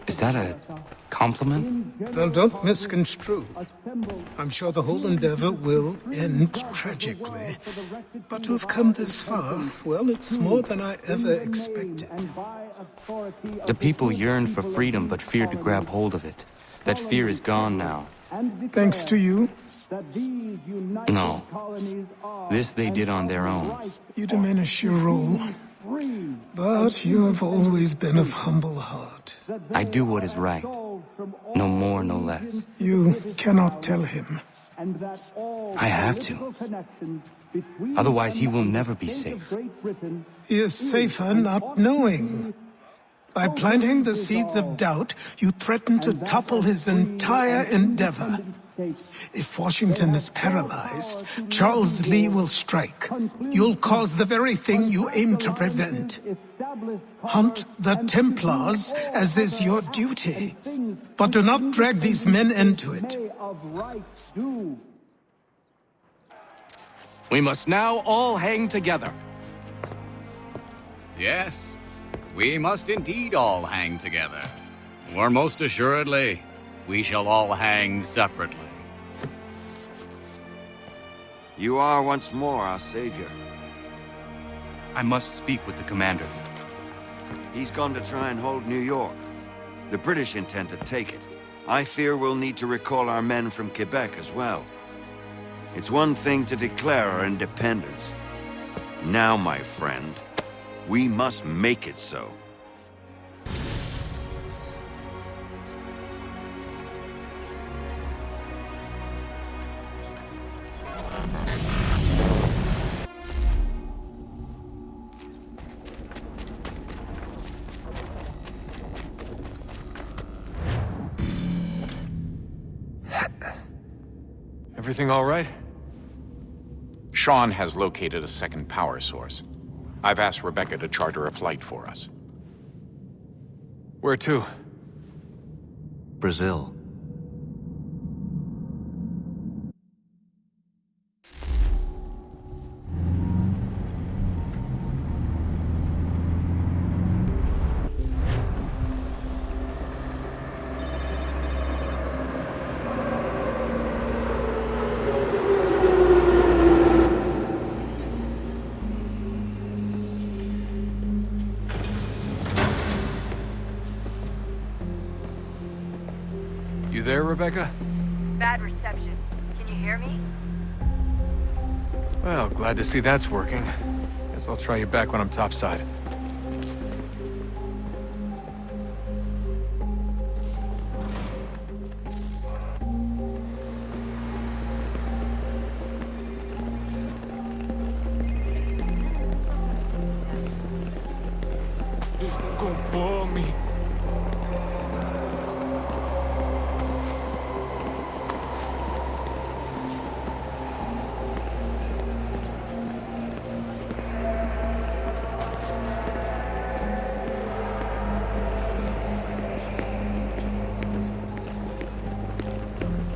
Is that a compliment? Now, don't misconstrue. I'm sure the whole endeavor will end tragically. But to have come this far, well, it's more than I ever expected. The people yearn for freedom but fear to grab hold of it. That fear is gone now. Thanks to you? No. This they did on their own. You diminish your role. But you have always been of humble heart. I do what is right. No more, no less. You cannot tell him. I have to. Otherwise, he will never be safe. He is safer not knowing. By planting the seeds of doubt, you threaten to topple his entire endeavor. If Washington is paralyzed, Charles Lee will strike. You'll cause the very thing you aim to prevent. Hunt the Templars, as is your duty. But do not drag these men into it. We must now all hang together. Yes, we must indeed all hang together. Or most assuredly, we shall all hang separately. You are once more our savior. I must speak with the commander. He's gone to try and hold New York. The British intend to take it. I fear we'll need to recall our men from Quebec as well. It's one thing to declare our independence. Now, my friend, we must make it so. Everything all right? Sean has located a second power source. I've asked Rebecca to charter a flight for us. Where to? Brazil. You there, Rebecca? Bad reception. Can you hear me? Well, glad to see that's working. Guess I'll try you back when I'm topside. Estou com fome.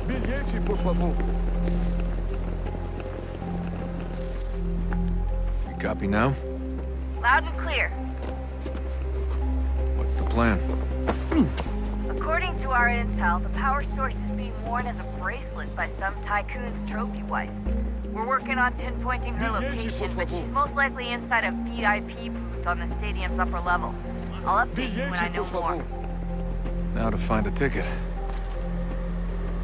Bilhete, por favor. You copy now? Loud and clear. What's the plan? According to our intel, the power source is being worn as a bracelet by some tycoon's trophy wife. We're working on pinpointing her location, but she's most likely inside a VIP booth on the stadium's upper level. I'll update you when I know more. Now to find a ticket.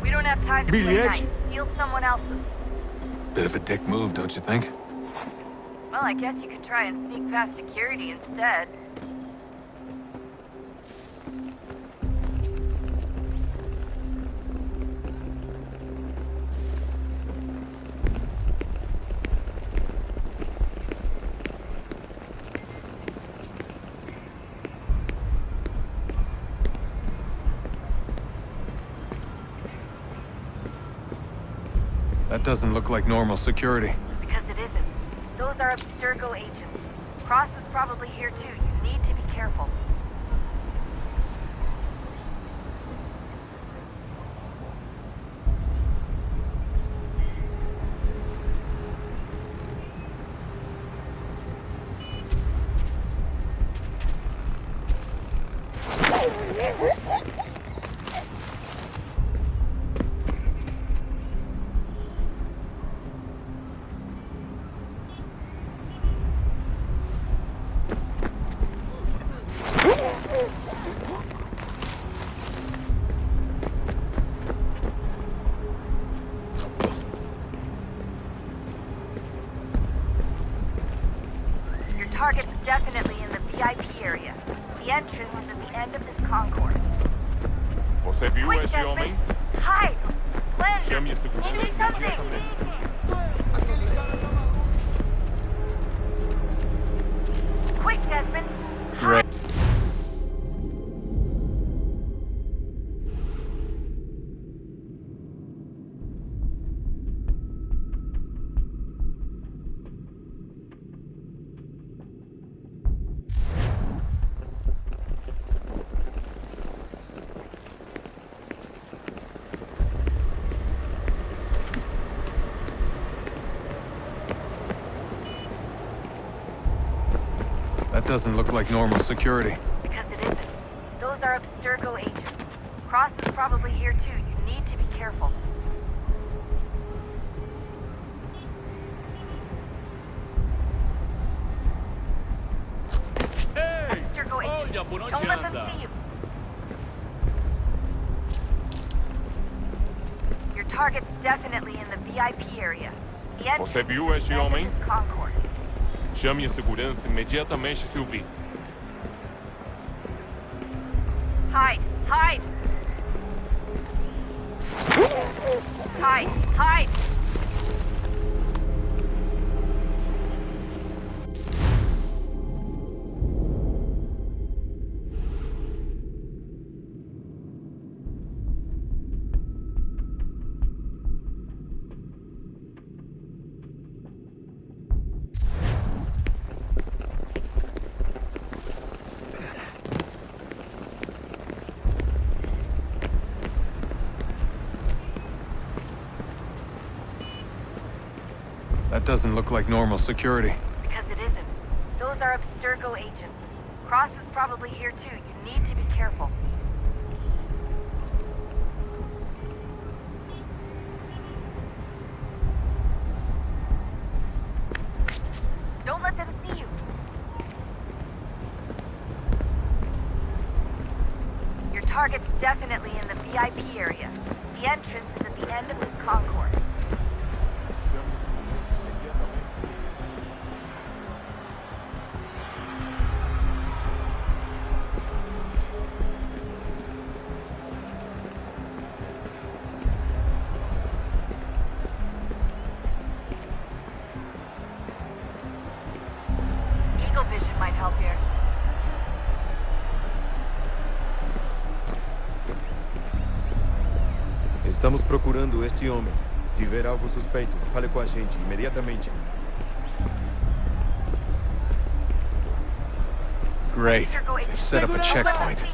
We don't have time to play nice. Steal someone else's. Bit of a dick move, don't you think? Well, I guess you could try and sneak past security instead. That doesn't look like normal security. Because it isn't. Those are Abstergo agents. Cross is probably here too. You need to be careful. Your target's definitely in the VIP area. The entrance is at the end of this concourse. Você viu Quick, esse homem? Desmond! Hide! Landon! Chame esse grupo. Do something! Quick, Desmond! Great. That doesn't look like normal security. Because it isn't. Those are Abstergo agents. Cross is probably here too. You need to be careful. Abstergo agents. Don't let them see you. Your target's definitely in the VIP area. The entrance Você viu is esse at the end of homem? this concourse. Chame a segurança imediatamente se o vir. Hide! Hide! Hide! Hide! That doesn't look like normal security. Because it isn't. Those are Abstergo agents. Cross is probably here too. You need to be careful. Don't let them see you. Your target's definitely in the VIP area. The entrance is at the end of this concourse. Eagle vision might help here. Estamos procurando este homem. Se ver algo suspeito, fale com a gente imediatamente. Great. They've set up a checkpoint.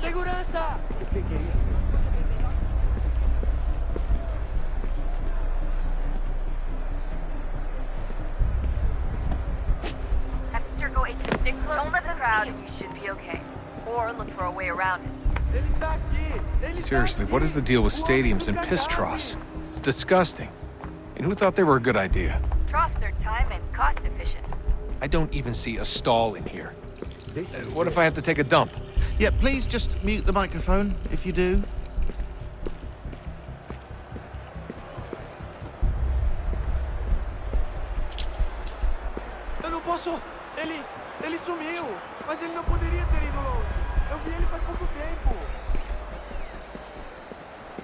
Abstergo agents, stick close to the crowd and you should be okay. Or look for a way around it. Seriously, what is the deal with stadiums and piss troughs? It's disgusting. And who thought they were a good idea? Troughs are time and cost efficient. I don't even see a stall in here. What if I have to take a dump? Yeah, please just mute the microphone if you do. Eu não posso... Ele sumiu. Mas ele não poderia ter ido longe. Eu vi ele faz pouco tempo.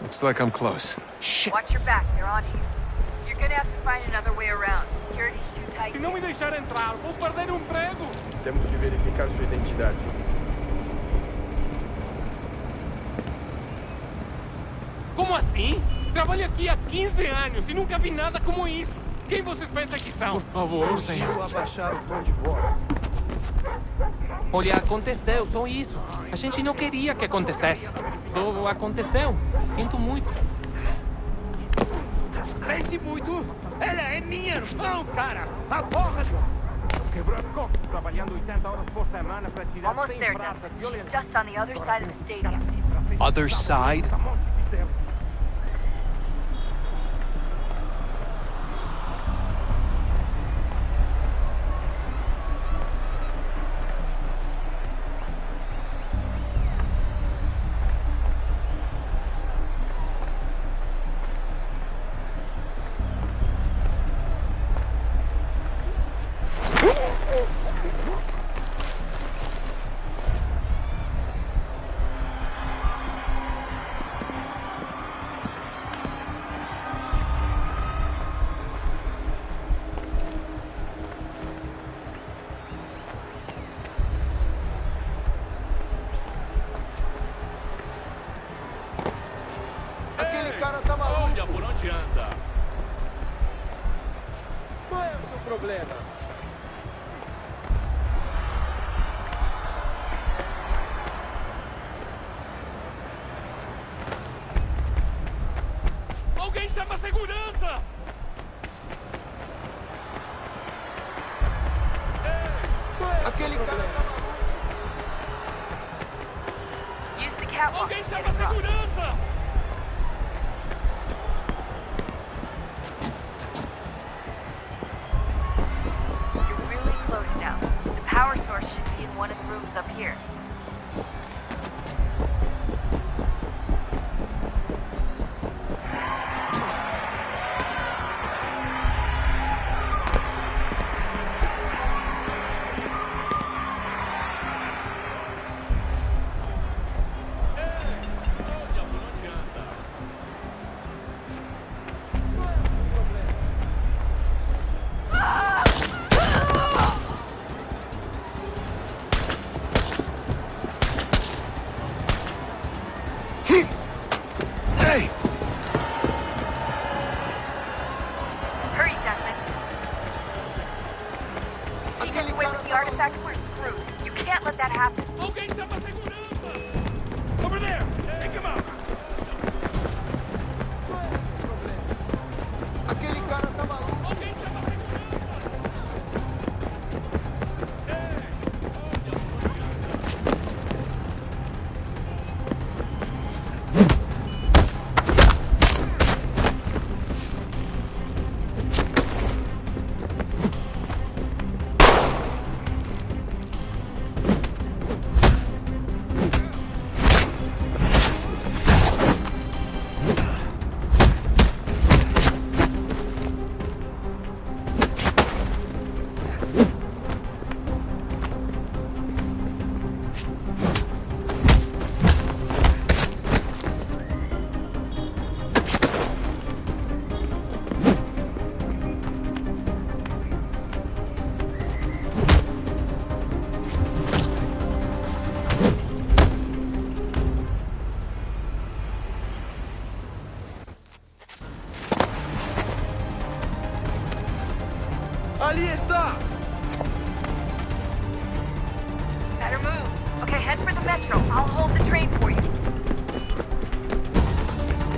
Looks like I'm close. Shit. Watch your back, they're on you. You're gonna have to find another way around. Security's too tight. Se não me deixar entrar, vou perder o emprego. Temos que verificar sua identidade. Como assim? Trabalho aqui há 15 anos e nunca vi nada como isso. Quem vocês pensam que são? Por favor, senhor. Vou abaixar o tom de voz. Olha, aconteceu, só isso. A gente não queria que acontecesse. Só aconteceu. Sinto muito. Sente muito. Ela é minha irmã, cara. A porra Quebrou as costas trabalhando 80 horas por semana para tirar Almost 100 there, pratas Desmond. violentas. She's just on the other side of the stadium. other side? Aquele cara tá maluco. Olha por onde anda. Qual é o seu problema? Alguém chama a segurança! Aquele cara tá maluco. Use the catwalk. Alguém chama a segurança! You're really close now. The power source should be in one of the rooms up here. Olha por onde anda. Hey! Hurry, Desmond. If he gets away with the artifact, we're screwed. You can't let that happen. Alguém chama a segurança! Over there! Take him out! Aquele cara tá maluco. Alguém chama a segurança! Ali está. Better move. Okay, head for the metro. I'll hold the train for you.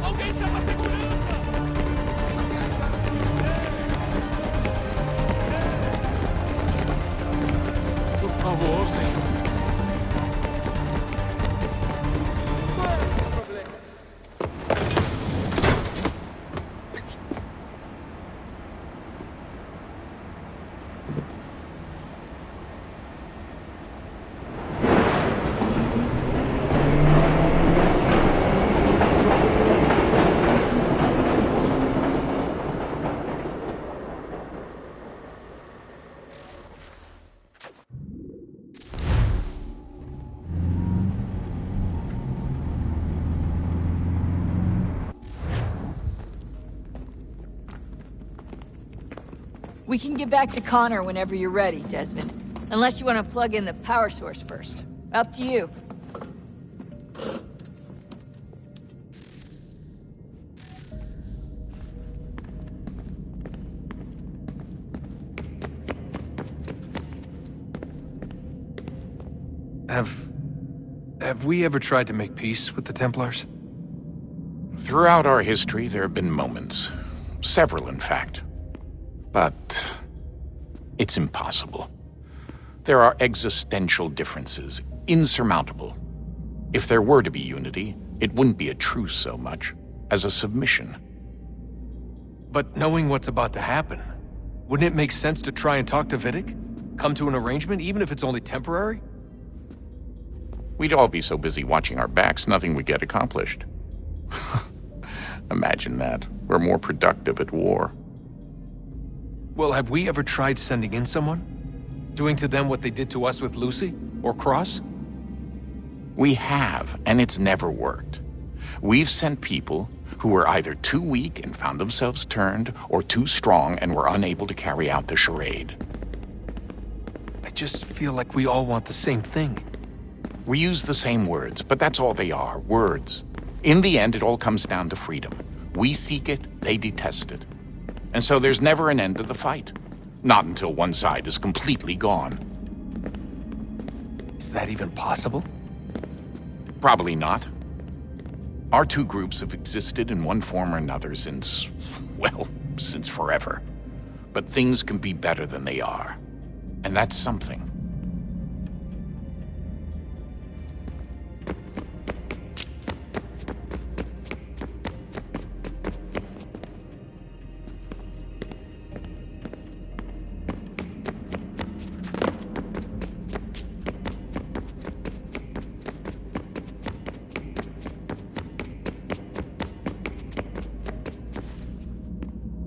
Alguém chama a segurança! Por favor, senhor. Qual é o seu problema? We can get back to Connor whenever you're ready, Desmond. Unless you want to plug in the power source first. Up to you. Have we ever tried to make peace with the Templars? Throughout our history, there have been moments. Several, in fact. But it's impossible. There are existential differences, insurmountable. If there were to be unity, it wouldn't be a truce so much as a submission. But knowing what's about to happen, wouldn't it make sense to try and talk to Vidic? Come to an arrangement, even if it's only temporary? We'd all be so busy watching our backs, nothing would get accomplished. Imagine that. We're more productive at war. Well, have we ever tried sending in someone? Doing to them what they did to us with Lucy? Or Cross? We have, and it's never worked. We've sent people who were either too weak and found themselves turned, or too strong and were unable to carry out the charade. I just feel like we all want the same thing. We use the same words, but that's all they are, words. In the end, it all comes down to freedom. We seek it, they detest it. And so there's never an end to the fight. Not until one side is completely gone. Is that even possible? Probably not. Our two groups have existed in one form or another since, well, since forever. But things can be better than they are. And that's something.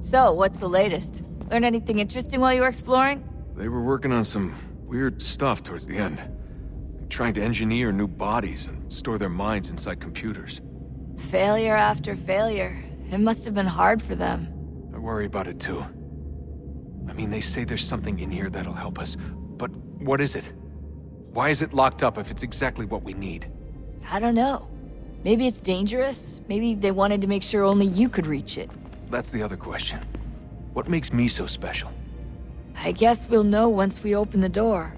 So, what's the latest? Learn anything interesting while you were exploring? They were working on some weird stuff towards the end. Trying to engineer new bodies and store their minds inside computers. Failure after failure. It must have been hard for them. I worry about it too. I mean, they say there's something in here that'll help us, but what is it? Why is it locked up if it's exactly what we need? I don't know. Maybe it's dangerous. Maybe they wanted to make sure only you could reach it. That's the other question. What makes me so special? I guess we'll know once we open the door.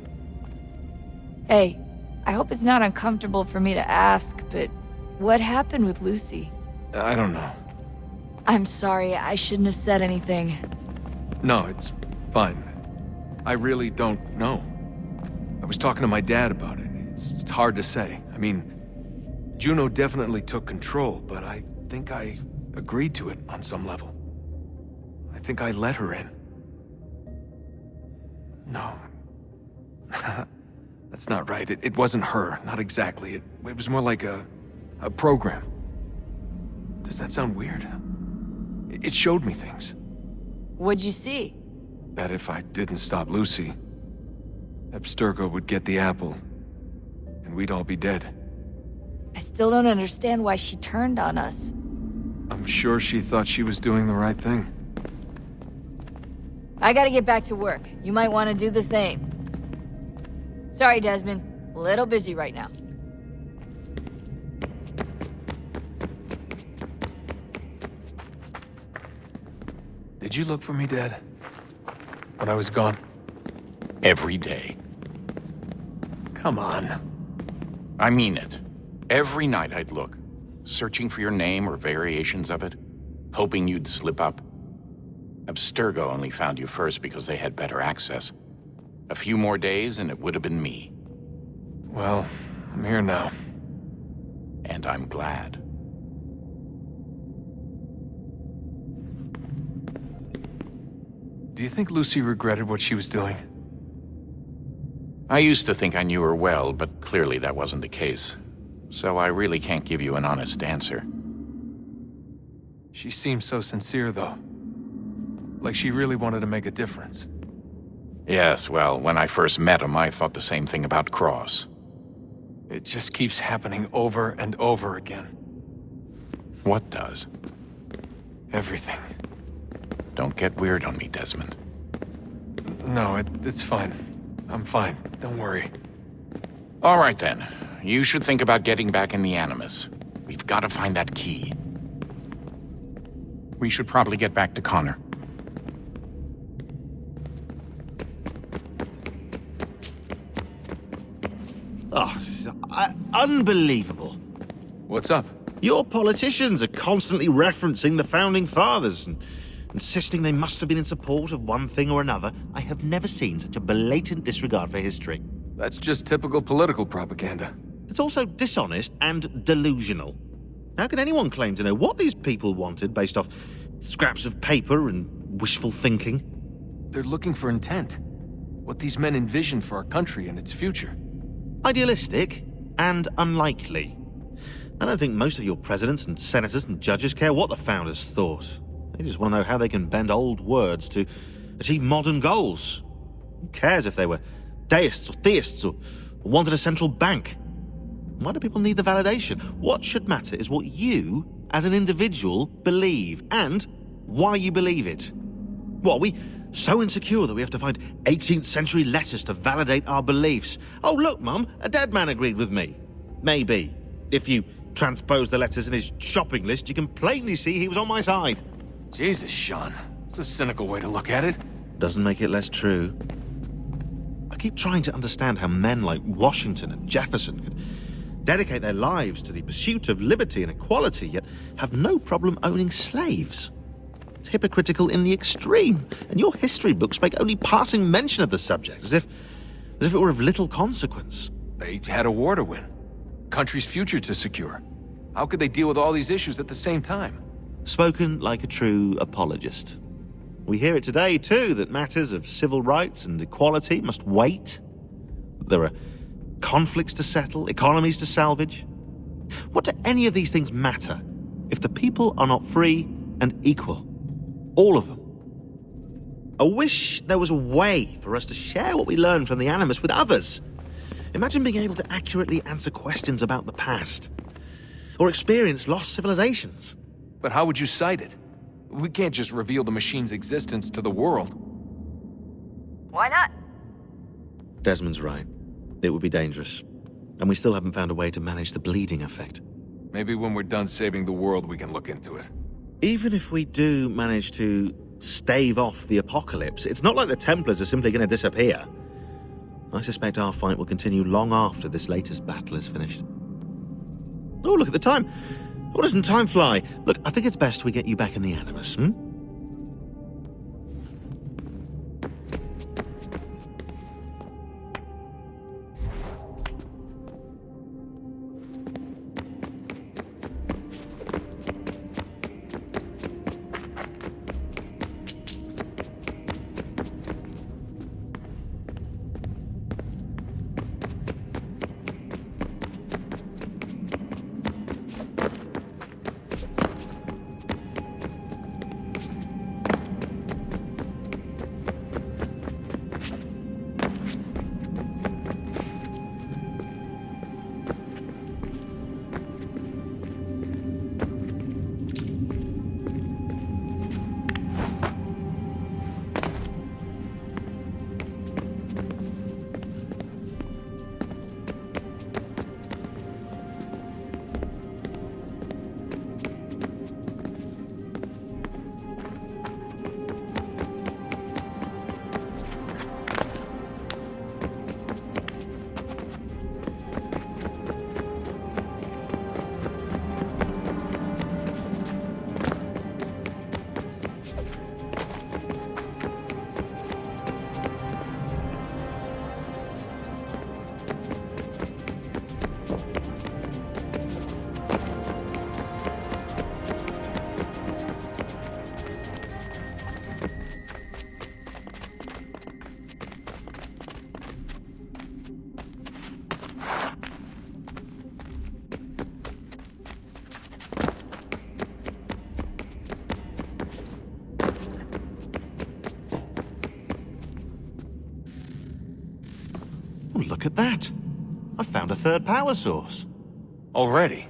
Hey, I hope it's not uncomfortable for me to ask, but what happened with Lucy? I don't know. I'm sorry, I shouldn't have said anything. No, it's fine. I really don't know. I was talking to my dad about it. It's hard to say. I mean, Juno definitely took control, but I think I agreed to it on some level. I think I let her in. No. That's not right. It wasn't her. Not exactly. It was more like a program. Does that sound weird? It showed me things. What'd you see? That if I didn't stop Lucy, Abstergo would get the apple, and we'd all be dead. I still don't understand why she turned on us. I'm sure she thought she was doing the right thing. I gotta get back to work. You might want to do the same. Sorry, Desmond. A little busy right now. Did you look for me, Dad? When I was gone? Every day. Come on. I mean it. Every night I'd look, searching for your name or variations of it, hoping you'd slip up. Abstergo only found you first because they had better access. A few more days and it would have been me. Well, I'm here now. And I'm glad. Do you think Lucy regretted what she was doing? I used to think I knew her well, but clearly that wasn't the case. So I really can't give you an honest answer. She seemed so sincere, though. Like she really wanted to make a difference. Yes, well, when I first met him, I thought the same thing about Cross. It just keeps happening over and over again. What does? Everything. Don't get weird on me, Desmond. No, it's fine. I'm fine. Don't worry. All right, then. You should think about getting back in the Animus. We've got to find that key. We should probably get back to Connor. Oh, unbelievable. What's up? Your politicians are constantly referencing the Founding Fathers and insisting they must have been in support of one thing or another. I have never seen such a blatant disregard for history. That's just typical political propaganda. It's also dishonest and delusional. How can anyone claim to know what these people wanted based off scraps of paper and wishful thinking? They're looking for intent. What these men envision for our country and its future. Idealistic and unlikely. I don't think most of your presidents and senators and judges care what the founders thought. They just want to know how they can bend old words to achieve modern goals. Who cares if they were deists or theists or wanted a central bank? Why do people need the validation? What should matter is what you, as an individual, believe, and why you believe it. What, are we so insecure that we have to find 18th century letters to validate our beliefs? Oh, look, Mum, a dead man agreed with me. Maybe. If you transpose the letters in his shopping list, you can plainly see he was on my side. Jesus, Sean. It's a cynical way to look at it. Doesn't make it less true. I keep trying to understand how men like Washington and Jefferson could dedicate their lives to the pursuit of liberty and equality, yet have no problem owning slaves. It's hypocritical in the extreme, and your history books make only passing mention of the subject, as if it were of little consequence. They had a war to win. Country's future to secure. How could they deal with all these issues at the same time? Spoken like a true apologist. We hear it today, too, that matters of civil rights and equality must wait. There are conflicts to settle, economies to salvage. What do any of these things matter if the people are not free and equal? All of them. I wish there was a way for us to share what we learn from the Animus with others. Imagine being able to accurately answer questions about the past, or experience lost civilizations. But how would you cite it? We can't just reveal the machine's existence to the world. Why not? Desmond's right. It would be dangerous. And we still haven't found a way to manage the bleeding effect. Maybe when we're done saving the world, we can look into it. Even if we do manage to stave off the apocalypse, it's not like the Templars are simply going to disappear. I suspect our fight will continue long after this latest battle is finished. Oh, look at the time. Oh, doesn't time fly? Look, I think it's best we get you back in the Animus, Look at that. I found a third power source. Already?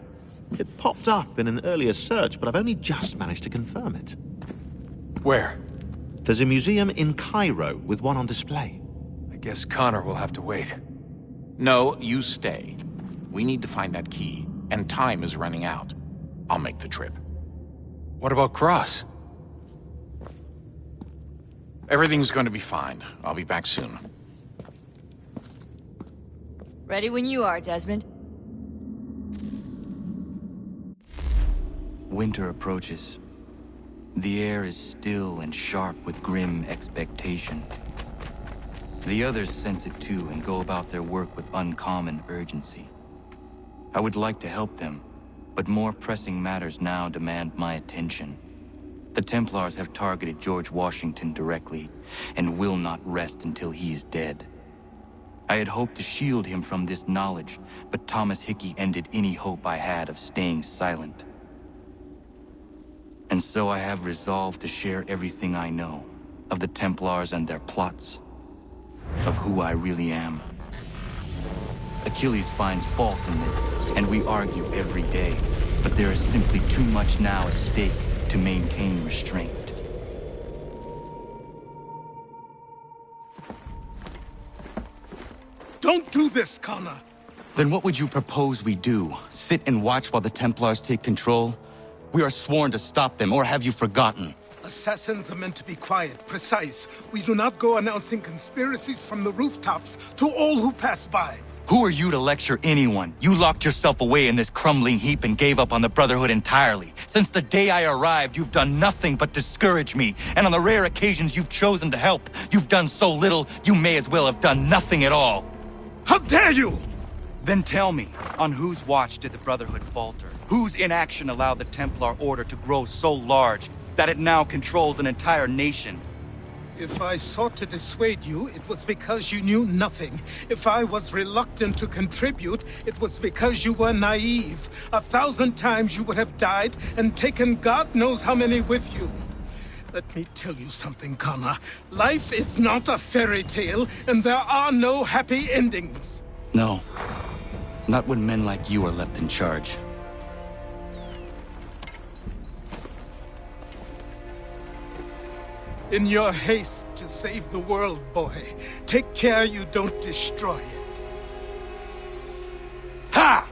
It popped up in an earlier search, but I've only just managed to confirm it. Where? There's a museum in Cairo with one on display. I guess Connor will have to wait. No, you stay. We need to find that key, and time is running out. I'll make the trip. What about Cross? Everything's going to be fine. I'll be back soon. Ready when you are, Desmond. Winter approaches. The air is still and sharp with grim expectation. The others sense it too and go about their work with uncommon urgency. I would like to help them, but more pressing matters now demand my attention. The Templars have targeted George Washington directly, and will not rest until he is dead. I had hoped to shield him from this knowledge, but Thomas Hickey ended any hope I had of staying silent. And so I have resolved to share everything I know, of the Templars and their plots, of who I really am. Achilles finds fault in this, and we argue every day, but there is simply too much now at stake to maintain restraint. Don't do this, Connor! Then what would you propose we do? Sit and watch while the Templars take control? We are sworn to stop them, or have you forgotten? Assassins are meant to be quiet, precise. We do not go announcing conspiracies from the rooftops to all who pass by. Who are you to lecture anyone? You locked yourself away in this crumbling heap and gave up on the Brotherhood entirely. Since the day I arrived, you've done nothing but discourage me. And on the rare occasions you've chosen to help, you've done so little, you may as well have done nothing at all. How dare you! Then tell me, on whose watch did the Brotherhood falter? Whose inaction allowed the Templar Order to grow so large that it now controls an entire nation? If I sought to dissuade you, it was because you knew nothing. If I was reluctant to contribute, it was because you were naive. 1,000 times you would have died and taken God knows how many with you. Let me tell you something, Connor. Life is not a fairy tale, and there are no happy endings. No. Not when men like you are left in charge. In your haste to save the world, boy, take care you don't destroy it. Ha!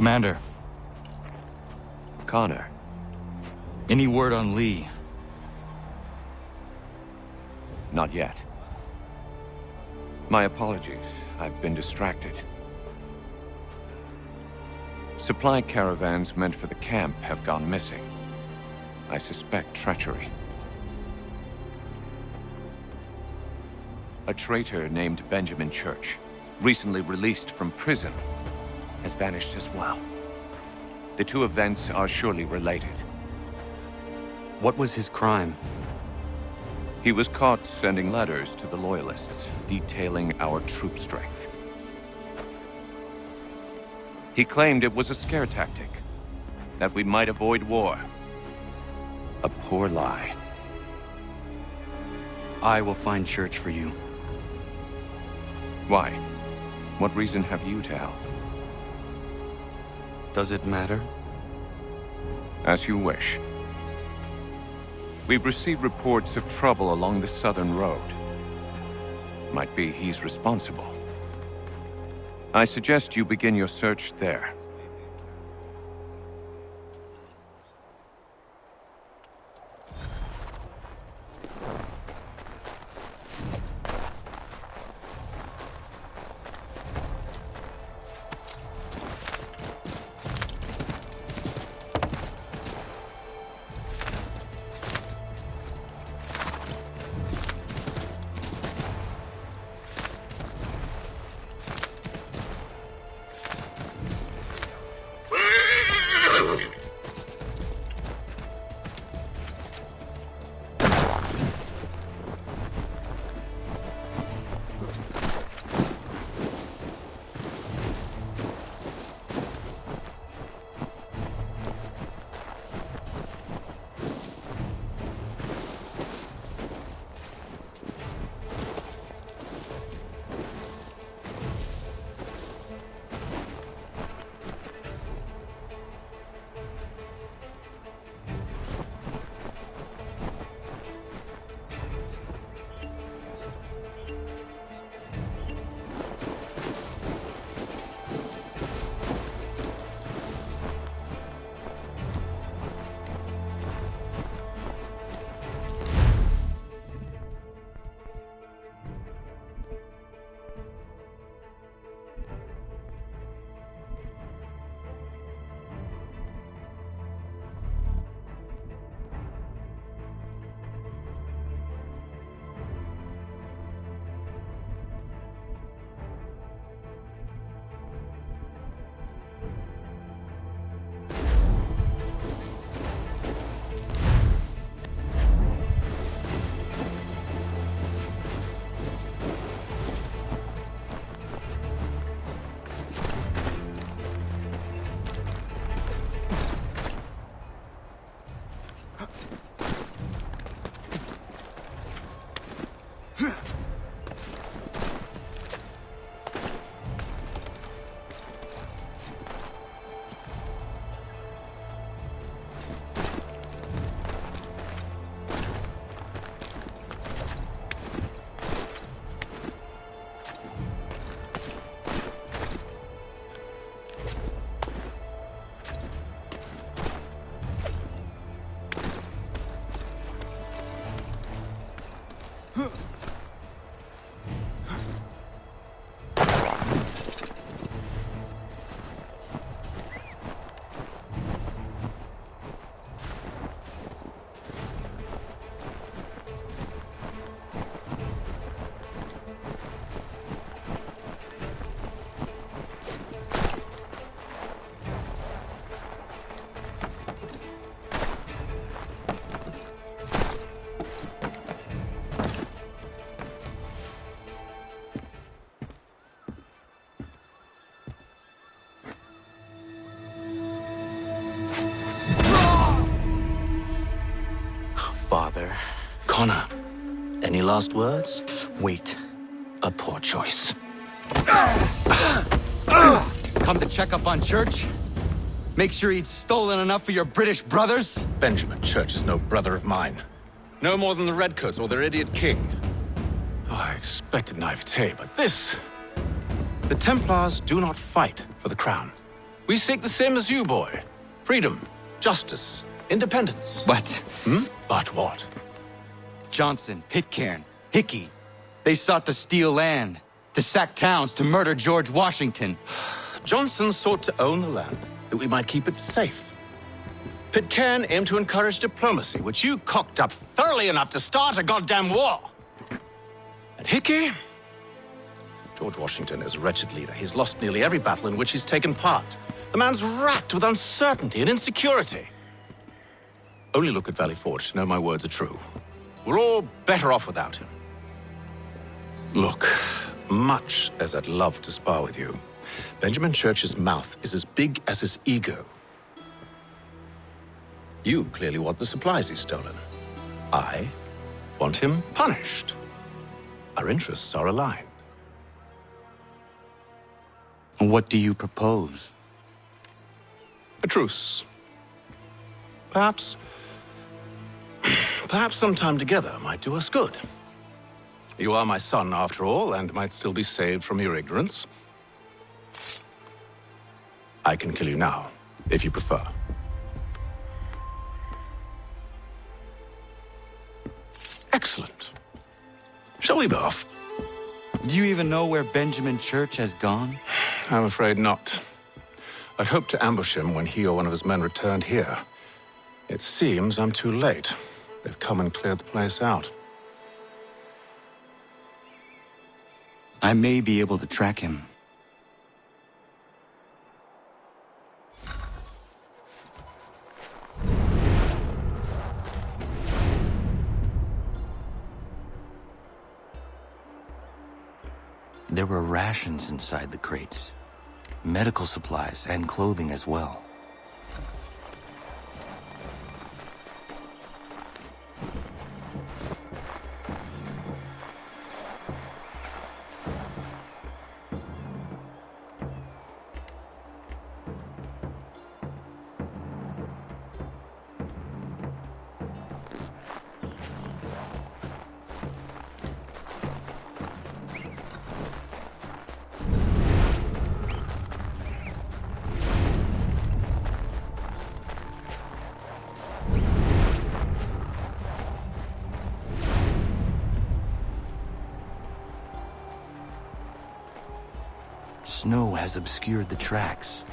Commander. Connor. Any word on Lee? Not yet. My apologies. I've been distracted. Supply caravans meant for the camp have gone missing. I suspect treachery. A traitor named Benjamin Church, recently released from prison, has vanished as well. The two events are surely related. What was his crime? He was caught sending letters to the Loyalists, detailing our troop strength. He claimed it was a scare tactic, that we might avoid war. A poor lie. I will find Church for you. Why? What reason have you to help? Does it matter? As you wish. We've received reports of trouble along the southern road. Might be he's responsible. I suggest you begin your search there. Father. Connor, any last words? Wait. A poor choice. Come to check up on Church? Make sure he'd stolen enough for your British brothers? Benjamin Church is no brother of mine. No more than the Redcoats or their idiot king. Oh, I expected naivete, but this... The Templars do not fight for the crown. We seek the same as you, boy. Freedom, justice, independence. But... But what? Johnson, Pitcairn, Hickey. They sought to steal land, to sack towns, to murder George Washington. Johnson sought to own the land, that we might keep it safe. Pitcairn aimed to encourage diplomacy, which you cocked up thoroughly enough to start a goddamn war. And Hickey? George Washington is a wretched leader. He's lost nearly every battle in which he's taken part. The man's racked with uncertainty and insecurity. Only look at Valley Forge to know my words are true. We're all better off without him. Look, much as I'd love to spar with you, Benjamin Church's mouth is as big as his ego. You clearly want the supplies he's stolen. I want him punished. Our interests are aligned. What do you propose? A truce. Perhaps some time together might do us good. You are my son, after all, and might still be saved from your ignorance. I can kill you now, if you prefer. Excellent. Shall we be off? Do you even know where Benjamin Church has gone? I'm afraid not. I'd hoped to ambush him when he or one of his men returned here. It seems I'm too late. They've come and cleared the place out. I may be able to track him. There were rations inside the crates, medical supplies and clothing as well. Snow has obscured the tracks,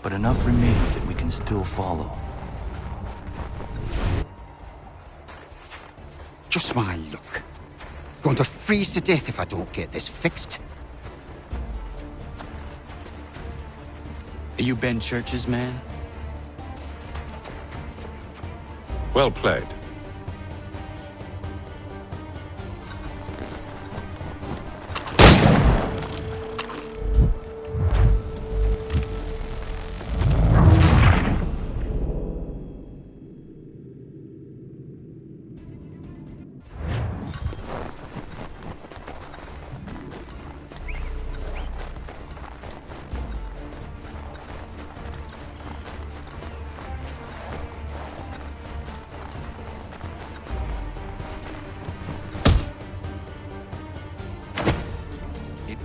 but enough remains that we can still follow. Just my luck. Going to freeze to death if I don't get this fixed. Are you Ben Church's man? Well played.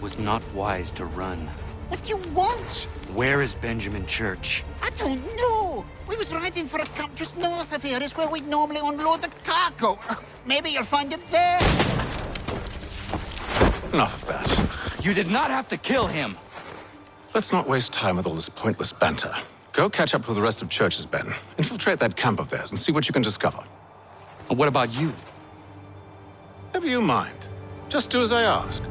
Was not wise to run. What do you want? Where is Benjamin Church? I don't know. We was riding for a camp just north of here. It's where we'd normally unload the cargo. Maybe you'll find him there. Enough of that. You did not have to kill him. Let's not waste time with all this pointless banter. Go catch up with the rest of Church's men. Infiltrate that camp of theirs and see what you can discover. And what about you? Never you mind. Just do as I ask.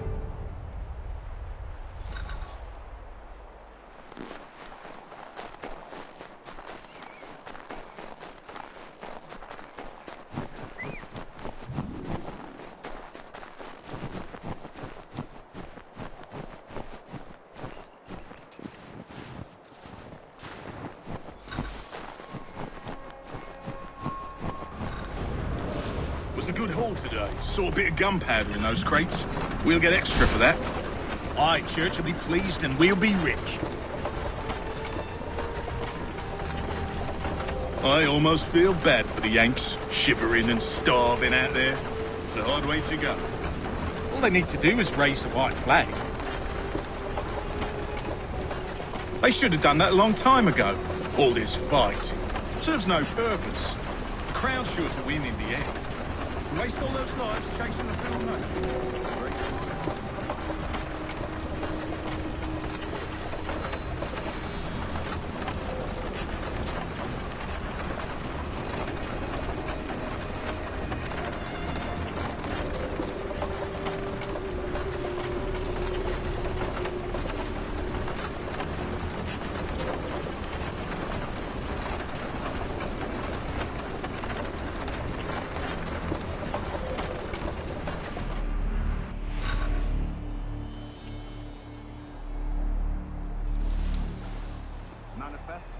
good haul today. Saw a bit of gunpowder in those crates. We'll get extra for that. Aye, Church will be pleased and we'll be rich. I almost feel bad for the Yanks, shivering and starving out there. It's a hard way to go. All they need to do is raise the white flag. They should have done that a long time ago. All this fighting serves no purpose. The Crown's sure to win in the end. Waste all those lives chasing the film money. Manifest.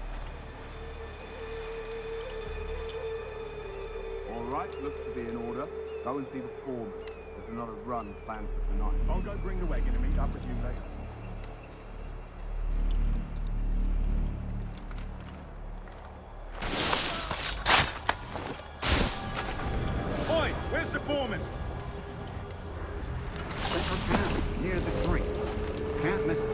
All right, looks to be in order. Go and see the foreman. There's another run planned for tonight. I'll go bring the wagon and meet up with you later. Oi, where's the foreman? Central town, near the creek. Can't miss it.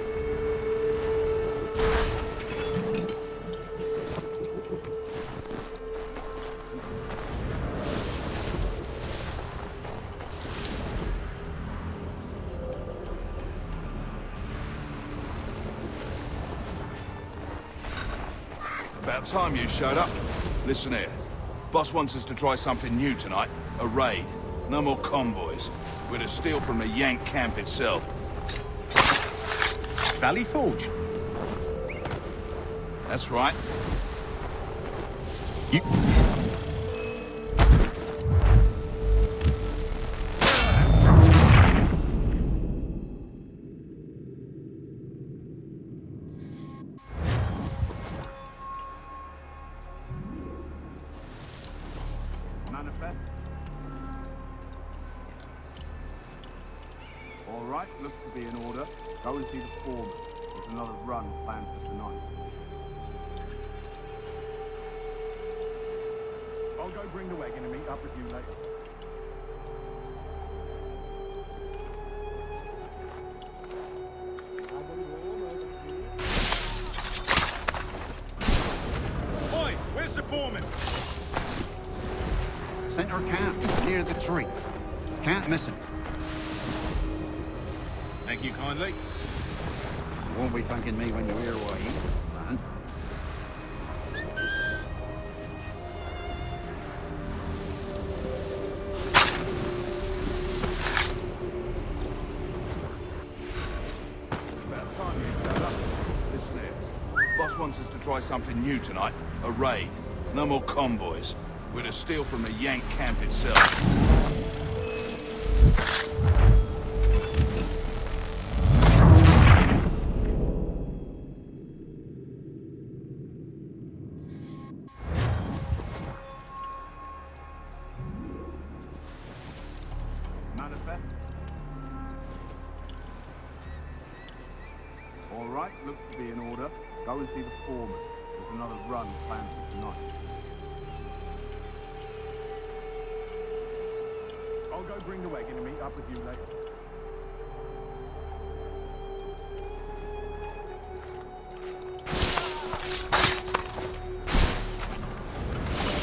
About time you showed up. Listen here. Boss wants us to try something new tonight. A raid. No more convoys. We're to steal from the Yank camp itself. Valley Forge? That's right. Manifest. All right, looks to be in order. Go and see the foreman. There's another run planned for tonight. I'll go bring the wagon and meet up with you later. Oi, where's the foreman? Center camp, near the tree. Can't miss him. Thank you kindly. You won't be thanking me when you hear what he man. About time you showed up. Listen here. Boss wants us to try something new tonight. A raid. No more convoys. We're to steal from the Yank camp itself. Manifest. All right, looks to be in order. Go and see the foreman. There's another run planned for tonight. I'll go bring the wagon and meet up with you later.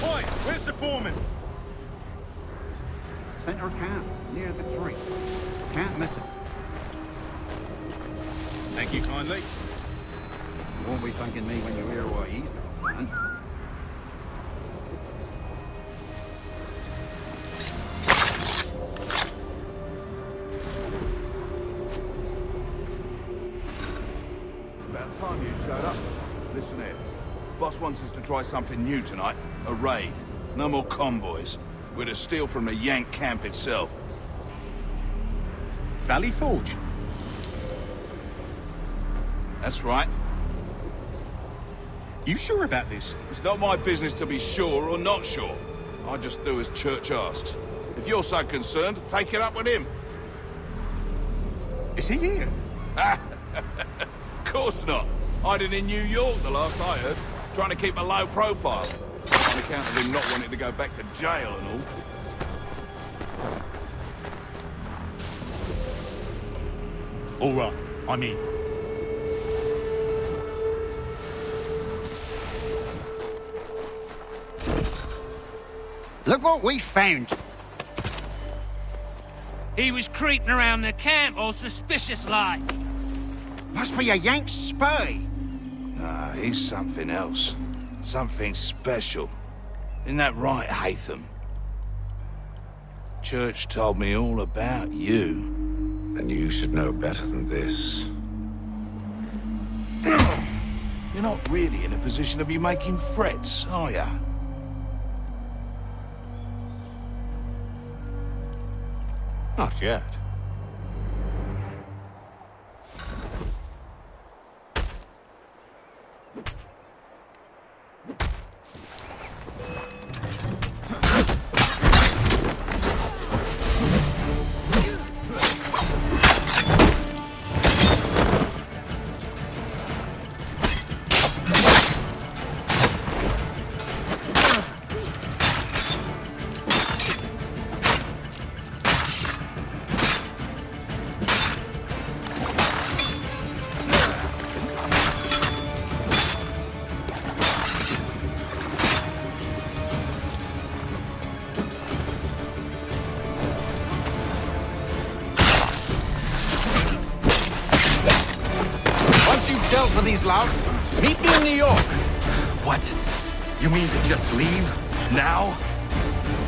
Oi, where's the foreman? Center camp, near the tree. Can't miss him. Thank you kindly. You won't be thanking me when you hear what he's done, man. About time you showed up. Listen here. Boss wants us to try something new tonight. A raid. No more convoys. We're to steal from the Yank camp itself. Valley Forge? That's right. You sure about this? It's not my business to be sure or not sure. I just do as Church asks. If you're so concerned, take it up with him. Is he here? Of course not. Hiding in New York, the last I heard. Trying to keep a low profile. On account of him not wanting to go back to jail and all. All right, I'm in. Look what we found. He was creeping around the camp all suspicious-like. Must be a Yank spy. Nah, he's something else. Something special. Isn't that right, Hatham? Church told me all about you. Then you should know better than this. You're not really in a position to be making threats, are ya? Not yet. Dealt with these louts. Meet me in New York. What? You mean to just leave? Now?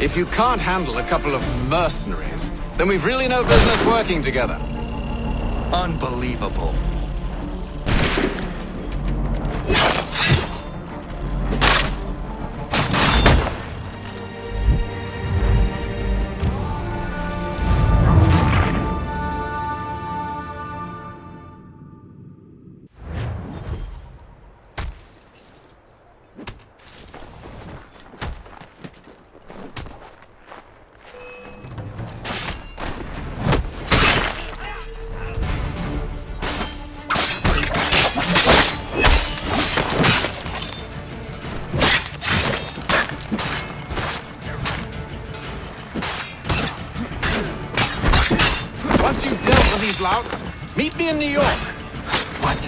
If you can't handle a couple of mercenaries, then we've really no business working together. Unbelievable. Once you've dealt with these louts, meet me in New York. What?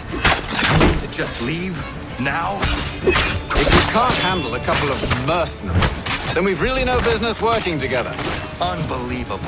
You mean to just leave? Now? If you can't handle a couple of mercenaries, then we've really no business working together. Unbelievable.